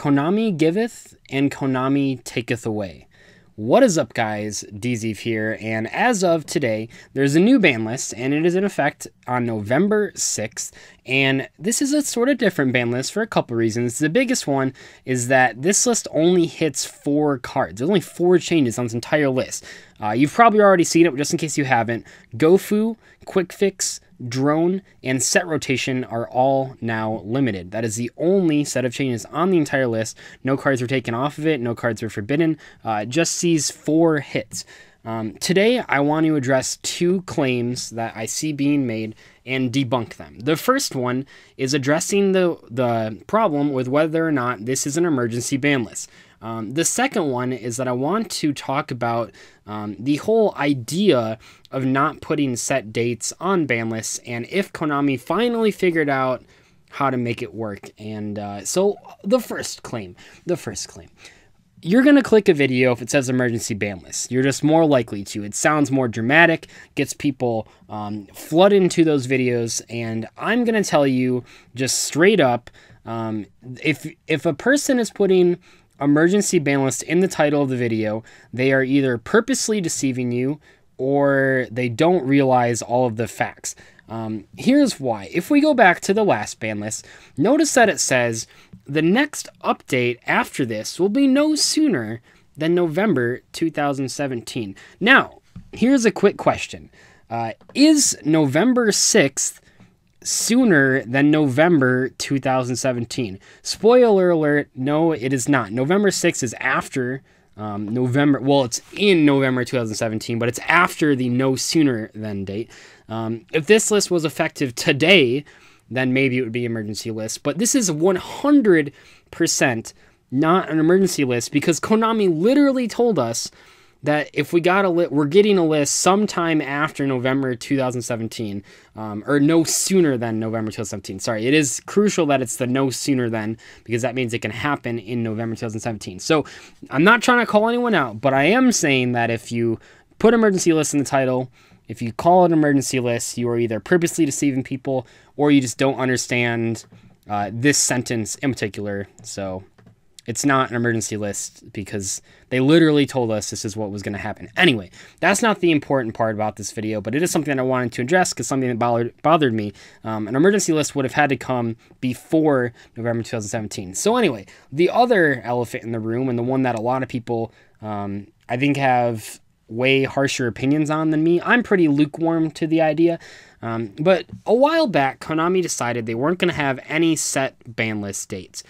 Konami giveth and Konami taketh away. What is up, guys? Dzeeff here, and as of today, there's a new ban list, and it is in effect on November 6th, and this is a sort of different ban list for a couple reasons. The biggest one is that this list only hits 4 cards. There's only 4 changes on this entire list. You've probably already seen it, but just in case you haven't, Gofu, Quick Fix, Drone, and Set Rotation are all now limited. That is the only set of changes on the entire list. No cards were taken off of it, no cards were forbidden, just these 4 hits. Today, I want to address 2 claims that I see being made and debunk them. The first one is addressing the problem with whether or not this is an emergency ban list. The second one is that I want to talk about the whole idea of not putting set dates on ban lists, and if Konami finally figured out how to make it work. And so the first claim. You're going to click a video if it says emergency ban list. You're just more likely to. It sounds more dramatic, gets people flood into those videos, and I'm going to tell you just straight up, if a person is putting emergency ban list in the title of the video, they are either purposely deceiving you or they don't realize all of the facts. Here's why. If we go back to the last ban list, notice that it says the next update after this will be no sooner than November 2017. Now, here's a quick question. Is November 6th sooner than November 2017? Spoiler alert, no, it is not. November 6th is after November, well, it's in November 2017, but it's after the no sooner than date. If this list was effective today, then maybe it would be emergency list, but this is 100% not an emergency list because Konami literally told us that if we got a list, we're getting a list sometime after November 2017, or no sooner than November 2017. Sorry, it is crucial that it's the no sooner than, because that means it can happen in November 2017. So I'm not trying to call anyone out, but I am saying that if you put emergency list in the title, if you call it an emergency list, you are either purposely deceiving people or you just don't understand this sentence in particular. So it's not an emergency list because they literally told us this is what was going to happen. Anyway, that's not the important part about this video, but it is something that I wanted to address because something that bothered me. An emergency list would have had to come before November 2017. So anyway, the other elephant in the room, and the one that a lot of people I think have way harsher opinions on than me. I'm pretty lukewarm to the idea. But a while back, Konami decided they weren't going to have any set ban list dates.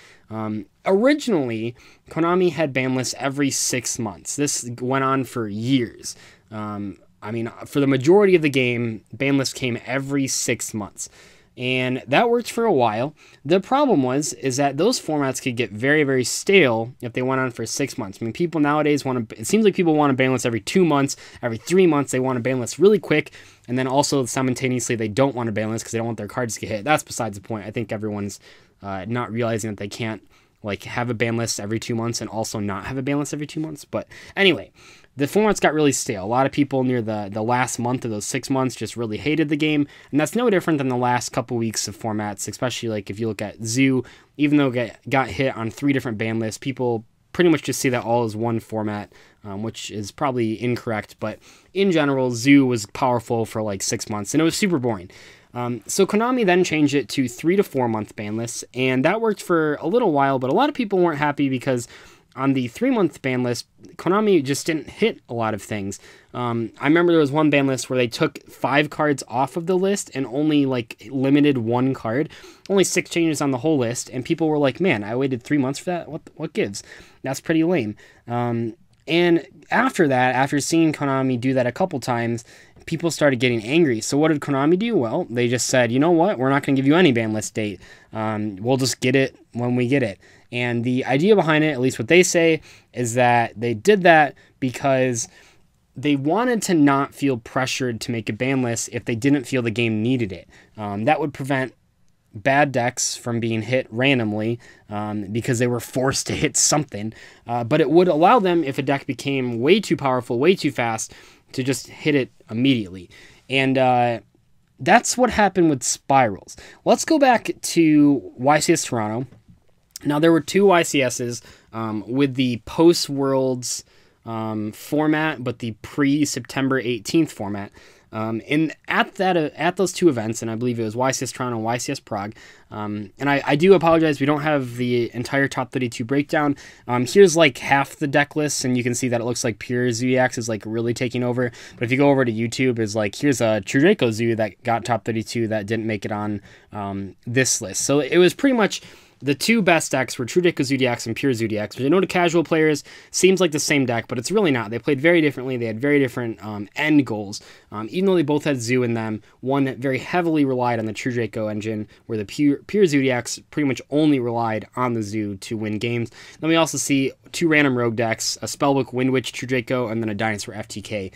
Originally, Konami had ban lists every 6 months. This went on for years. I mean, for the majority of the game, ban lists came every 6 months. And that worked for a while. The problem is that those formats could get very, very stale if they went on for 6 months. I mean, people nowadays it seems like people want a ban list every 2 months, every 3 months. They want a ban list really quick. And then also simultaneously, they don't want a ban list because they don't want their cards to get hit. That's besides the point. I think everyone's not realizing that they can't have a ban list every 2 months and also not have a ban list every 2 months. But anyway, the formats got really stale. A lot of people near the last month of those 6 months just really hated the game, and that's no different than the last couple weeks of formats, especially if you look at Zoo, even though it got hit on 3 different ban lists, people pretty much just see that all as one format, which is probably incorrect, but in general, Zoo was powerful for 6 months, and it was super boring. So Konami then changed it to 3 to 4 month ban lists, and that worked for a little while, but a lot of people weren't happy because on the 3-month ban list, Konami just didn't hit a lot of things. I remember there was one ban list where they took 5 cards off of the list and only limited 1 card. Only 6 changes on the whole list, and people were like, man, I waited 3 months for that? What gives? That's pretty lame. And after that, after seeing Konami do that a couple times, people started getting angry. So what did Konami do? Well, they just said, you know what? We're not going to give you any ban list date. We'll just get it when we get it. And the idea behind it, at least what they say, is that they did that because they wanted to not feel pressured to make a ban list if they didn't feel the game needed it. That would prevent bad decks from being hit randomly because they were forced to hit something. But it would allow them, if a deck became way too powerful, way too fast, to just hit it immediately. And that's what happened with Spirals. Let's go back to YCS Toronto. Now, there were two YCSs with the post-Worlds format, but the pre-September 18th format. And at those two events, and I believe it was YCS Toronto and YCS Prague, and I do apologize, we don't have the entire top 32 breakdown. Here's like half the deck list, and you can see that it looks like pure Zodiacs is like really taking over. But if you go over to YouTube, it's like, here's a True Draco Zoo that got top 32 that didn't make it on this list. So it was pretty much the two best decks were True Draco Zodiacs and Pure Zodiacs, which I know to casual players seems like the same deck, but it's really not. They played very differently. They had very different end goals. Even though they both had Zoo in them, one very heavily relied on the True Draco engine, where the Pure Zodiacs pretty much only relied on the Zoo to win games. Then we also see two random rogue decks, a Spellbook Wind Witch True Draco, and then a Dinosaur FTK.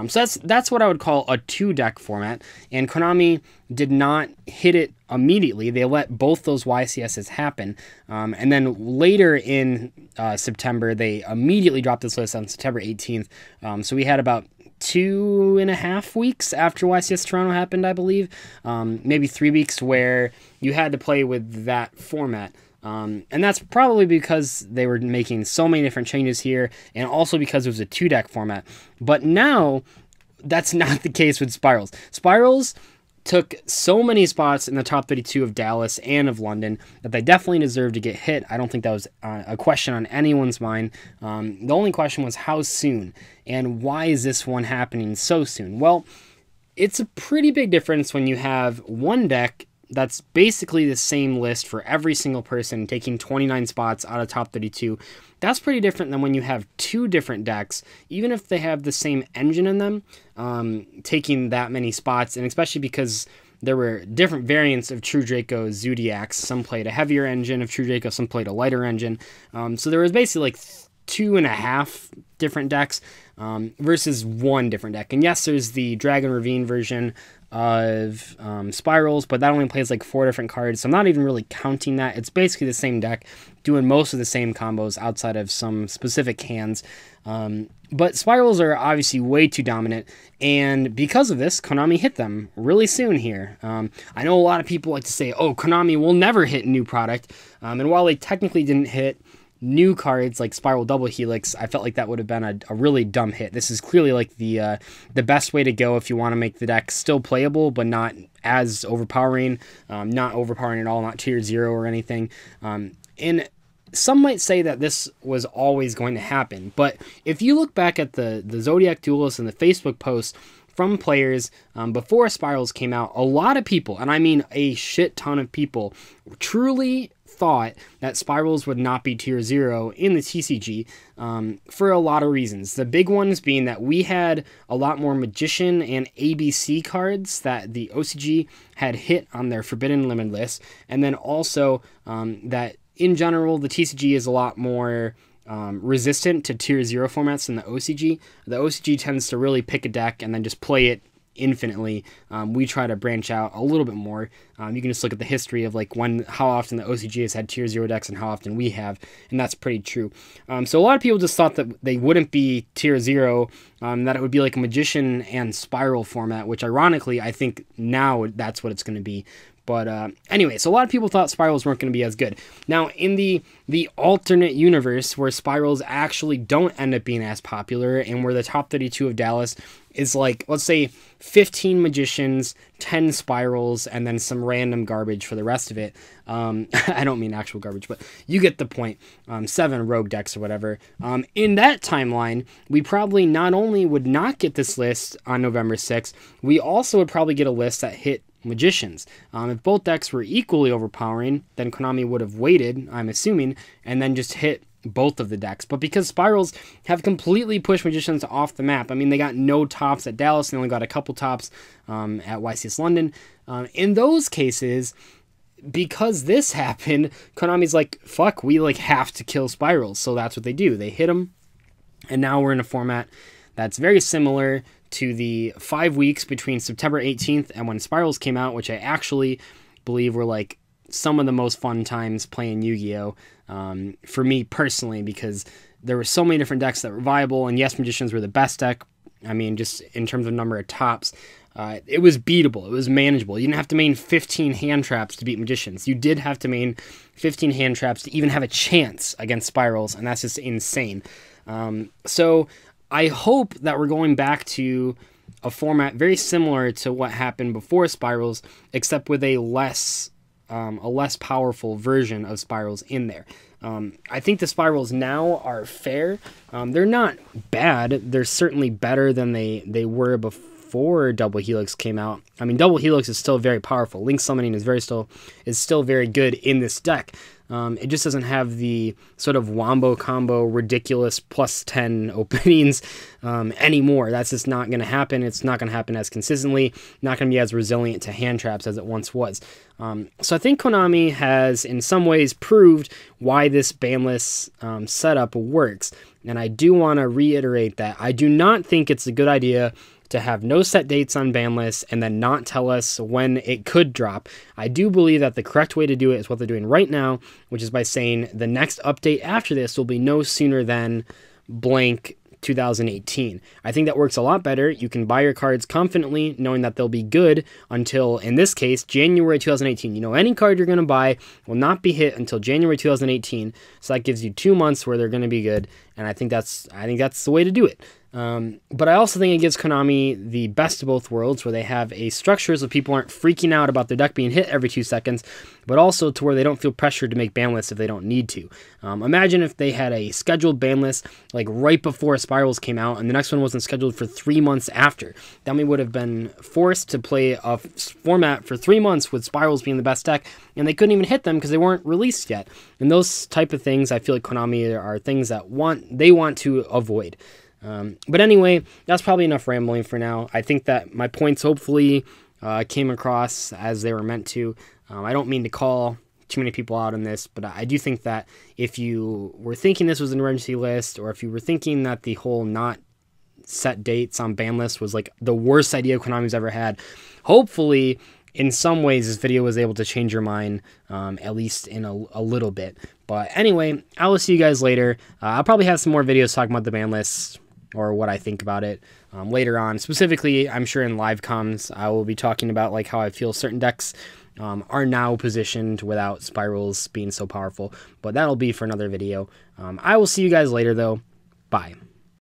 So that's what I would call a two-deck format, and Konami did not hit it immediately. They let both those YCSs happen, and then later in September, they immediately dropped this list on September 18th. So we had about 2.5 weeks after YCS Toronto happened, I believe, maybe 3 weeks, where you had to play with that format. And that's probably because they were making so many different changes here, and also because it was a two-deck format. But now, that's not the case with Spirals. Spirals took so many spots in the top 32 of Dallas and of London that they definitely deserved to get hit. I don't think that was a question on anyone's mind. The only question was how soon, and why is this one happening so soon? Well, it's a pretty big difference when you have one deck that's basically the same list for every single person, taking 29 spots out of top 32. That's pretty different than when you have two different decks, even if they have the same engine in them, taking that many spots, and especially because there were different variants of True Draco Zodiacs. Some played a heavier engine of True Draco, some played a lighter engine. So there was basically like 2.5 different decks versus one different deck. And yes, there's the Dragon Ravine version of Spirals, but that only plays like 4 different cards, so I'm not even really counting that. It's basically the same deck, doing most of the same combos outside of some specific hands. But Spirals are obviously way too dominant, and because of this, Konami hit them really soon here. I know a lot of people like to say, oh, Konami will never hit new product, and while they technically didn't hit new cards like Spiral Double Helix, I felt like that would have been a really dumb hit. This is clearly like the best way to go if you want to make the deck still playable, but not as overpowering, not overpowering at all, not tier 0 or anything. And some might say that this was always going to happen, but if you look back at the Zodiac Duelist and the Facebook posts from players before Spirals came out, a lot of people, and I mean a shit ton of people, truly thought that Spirals would not be tier 0 in the TCG for a lot of reasons. The big ones being that we had a lot more Magician and ABC cards that the OCG had hit on their Forbidden Limited list, and then also that in general the TCG is a lot more resistant to tier 0 formats than the OCG. The OCG tends to really pick a deck and then just play it infinitely. We try to branch out a little bit more. You can just look at the history of like how often the OCG has had tier 0 decks and how often we have, and that's pretty true. So a lot of people just thought that they wouldn't be tier 0, that it would be like a Magician and Spiral format, which ironically I think now that's what it's going to be. But anyway, so a lot of people thought Spirals weren't going to be as good. Now, in the alternate universe where Spirals actually don't end up being as popular, and where the top 32 of Dallas is like, let's say, 15 Magicians, 10 Spirals, and then some random garbage for the rest of it. I don't mean actual garbage, but you get the point. 7 rogue decks or whatever. In that timeline, we probably not only would not get this list on November 6th, we also would probably get a list that hit Magicians. If both decks were equally overpowering, then Konami would have waited, I'm assuming, and then just hit both of the decks. But because Spirals have completely pushed Magicians off the map, I mean, they got no tops at Dallas, and they only got a couple tops at YCS London. In those cases, because this happened, Konami's like, fuck, we like have to kill Spirals. So that's what they do. They hit them, and now we're in a format that's very similar to the 5 weeks between September 18th and when Spirals came out, which I actually believe were like some of the most fun times playing Yu-Gi-Oh! For me personally, because there were so many different decks that were viable, and yes, Magicians were the best deck. I mean, just in terms of number of tops. it was beatable. It was manageable. You didn't have to main 15 hand traps to beat magicians. You did have to main 15 hand traps to even have a chance against spirals, and that's just insane. So I hope that we're going back to a format very similar to what happened before spirals, except with a less powerful version of spirals in there. I think the spirals now are fair. They're not bad. They're certainly better than they were before Double Helix came out. I mean, Double Helix is still very powerful. Link Summoning is still very good in this deck. It just doesn't have the sort of wombo combo ridiculous +10 openings anymore. That's just not going to happen. It's not going to happen as consistently, not going to be as resilient to hand traps as it once was. So I think Konami has in some ways proved why this banless setup works. And I do want to reiterate that I do not think it's a good idea to have no set dates on ban lists and then not tell us when it could drop. I do believe that the correct way to do it is what they're doing right now, which is by saying the next update after this will be no sooner than blank 2018. I think that works a lot better. You can buy your cards confidently knowing that they'll be good until, in this case, January 2018. You know, any card you're going to buy will not be hit until January 2018. So that gives you 2 months where they're going to be good, and I think that's the way to do it. But I also think it gives Konami the best of both worlds, where they have a structure so people aren't freaking out about their deck being hit every 2 seconds, but also to where they don't feel pressured to make ban lists if they don't need to. Imagine if they had a scheduled ban list like right before Spirals came out, and the next one wasn't scheduled for 3 months after. Then we would have been forced to play a format for 3 months with Spirals being the best deck, and they couldn't even hit them because they weren't released yet. And those type of things, I feel like Konami are things that they want to avoid. But anyway, that's probably enough rambling for now. I think that my points hopefully came across as they were meant to. I don't mean to call too many people out on this, but I do think that if you were thinking this was an emergency list, or if you were thinking that the whole not set dates on ban list was like the worst idea Konami's ever had, hopefully in some ways this video was able to change your mind, at least in a little bit. But anyway, I will see you guys later. I'll probably have some more videos talking about the ban lists, or what I think about it later on. Specifically, I'm sure in live comms, I will be talking about like how I feel certain decks are now positioned without spirals being so powerful. But that'll be for another video. I will see you guys later though. Bye.